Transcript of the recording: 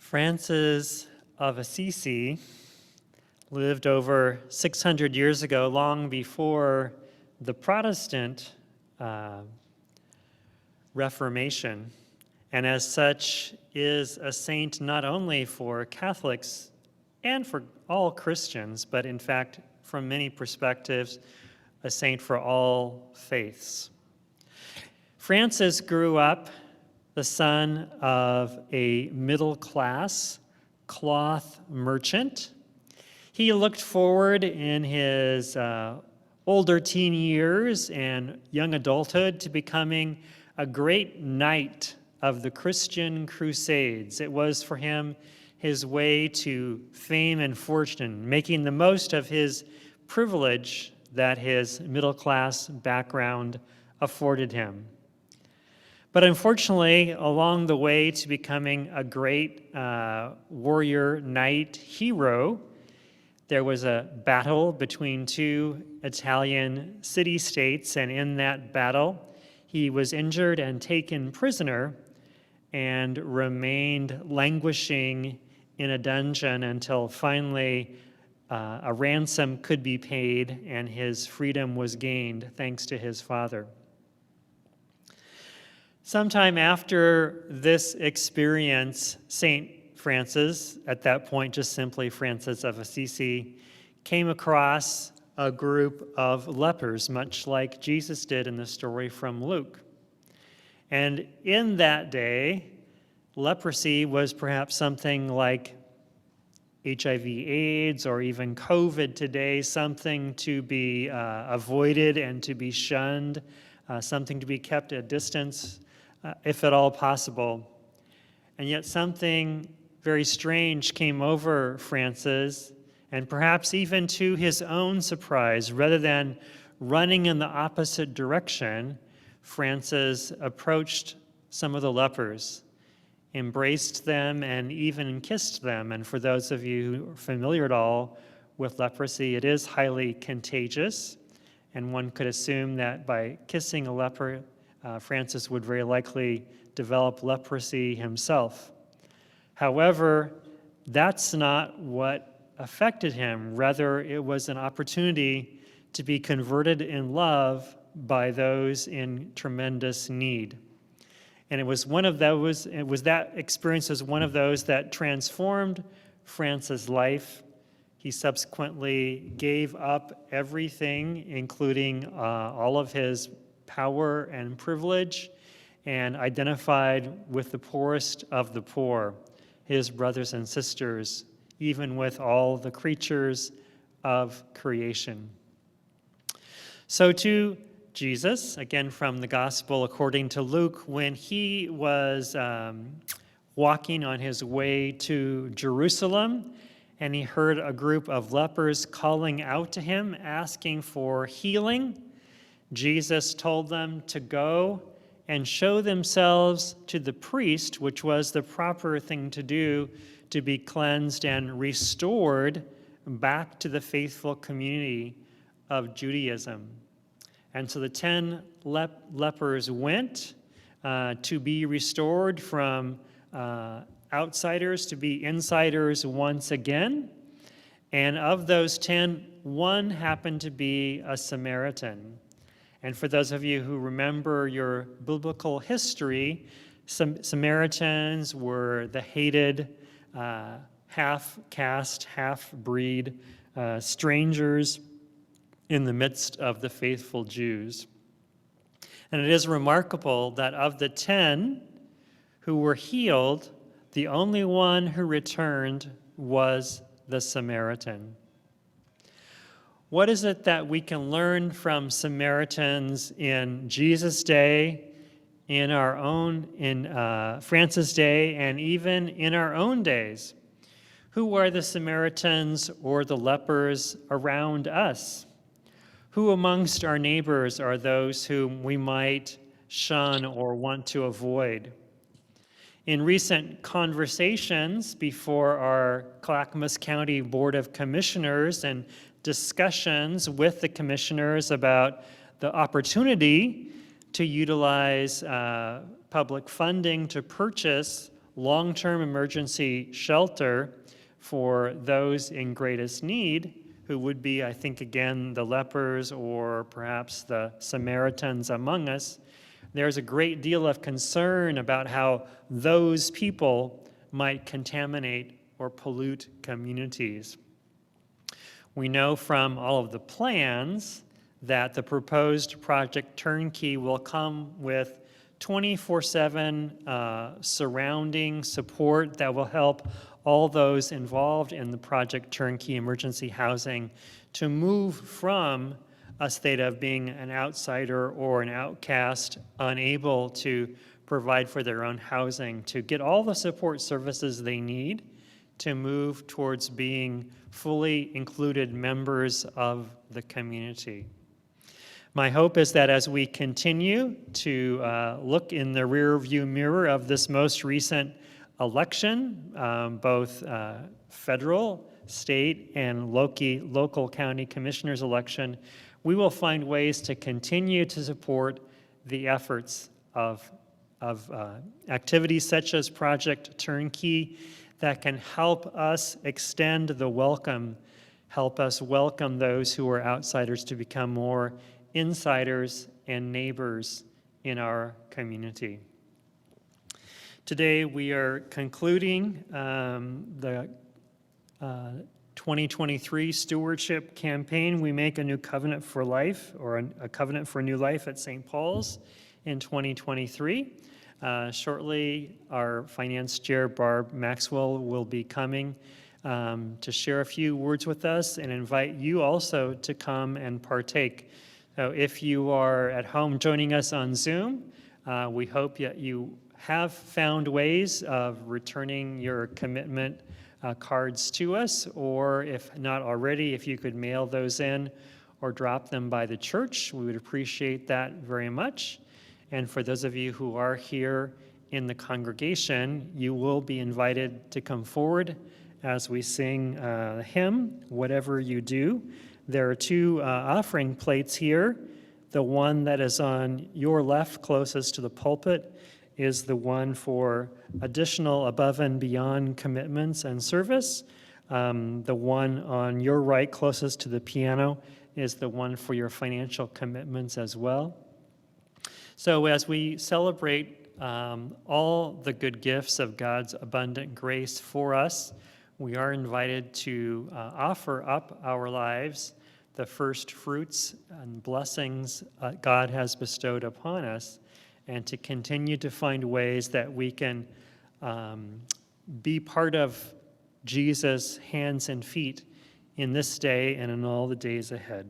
Francis of Assisi lived over 600 years ago, long before the Protestant Reformation, and as such is a saint not only for Catholics and for all Christians, but in fact, from many perspectives, a saint for all faiths. Francis grew up the son of a middle-class cloth merchant. He looked forward in his older teen years and young adulthood to becoming a great knight of the Christian Crusades. It was for him his way to fame and fortune, making the most of his privilege that his middle-class background afforded him. But unfortunately, along the way to becoming a great warrior, knight, hero, there was a battle between two Italian city-states, and in that battle, he was injured and taken prisoner and remained languishing in a dungeon until finally a ransom could be paid and his freedom was gained thanks to his father. Sometime after this experience, St. Francis, at that point just simply Francis of Assisi, came across a group of lepers, much like Jesus did in the story from Luke. And in that day, leprosy was perhaps something like HIV/AIDS or even COVID today, something to be avoided and to be shunned, something to be kept at distance, if at all possible. And yet something very strange came over Francis, and perhaps even to his own surprise, rather than running in the opposite direction, Francis approached some of the lepers, embraced them, and even kissed them. And for those of you who are familiar at all with leprosy, it is highly contagious, and one could assume that by kissing a leper, Francis would very likely develop leprosy himself. However, that's not what affected him. Rather, it was an opportunity to be converted in love by those in tremendous need. And it was that experience was one of those that transformed Francis' life. He subsequently gave up everything, including all of his power and privilege, and identified with the poorest of the poor, his brothers and sisters, even with all the creatures of creation. So to Jesus, again from the Gospel according to Luke, when he was walking on his way to Jerusalem, and he heard a group of lepers calling out to him, asking for healing, Jesus told them to go and show themselves to the priest, which was the proper thing to do to be cleansed and restored back to the faithful community of Judaism. And so the 10 lepers went to be restored from outsiders to be insiders once again. And of those 10, one happened to be a Samaritan. And for those of you who remember your biblical history, Samaritans were the hated half-caste, half-breed strangers in the midst of the faithful Jews. And it is remarkable that of the 10 who were healed, the only one who returned was the Samaritan. What is it that we can learn from Samaritans in Jesus' day, in Francis' day, and even in our own days? Who are the Samaritans or the lepers around us? Who amongst our neighbors are those whom we might shun or want to avoid? In recent conversations before our Clackamas County Board of Commissioners and discussions with the commissioners about the opportunity to utilize public funding to purchase long-term emergency shelter for those in greatest need, who would be, I think, again, the lepers or perhaps the Samaritans among us. There's a great deal of concern about how those people might contaminate or pollute communities. We know from all of the plans that the proposed Project Turnkey will come with 24/7 surrounding support that will help all those involved in the Project Turnkey emergency housing to move from a state of being an outsider or an outcast, unable to provide for their own housing, to get all the support services they need to move towards being fully included members of the community. My hope is that as we continue to look in the rearview mirror of this most recent election, both federal, state, and local county commissioners election, we will find ways to continue to support the efforts of activities such as Project Turnkey that can help us extend the welcome, help us welcome those who are outsiders to become more insiders and neighbors in our community. Today we are concluding the 2023 stewardship campaign. We make a new covenant for life, or a covenant for new life at St. Paul's in 2023. Shortly, our finance chair, Barb Maxwell, will be coming to share a few words with us and invite you also to come and partake. So if you are at home joining us on Zoom, we hope that you have found ways of returning your commitment cards to us, or if not already, if you could mail those in or drop them by the church, we would appreciate that very much. And for those of you who are here in the congregation, you will be invited to come forward as we sing the hymn, Whatever You Do. There are two offering plates here. The one that is on your left closest to the pulpit is the one for additional above and beyond commitments and service. The one on your right closest to the piano is the one for your financial commitments as well. So as we celebrate all the good gifts of God's abundant grace for us, we are invited to offer up our lives, the first fruits and blessings God has bestowed upon us, and to continue to find ways that we can be part of Jesus' hands and feet in this day and in all the days ahead.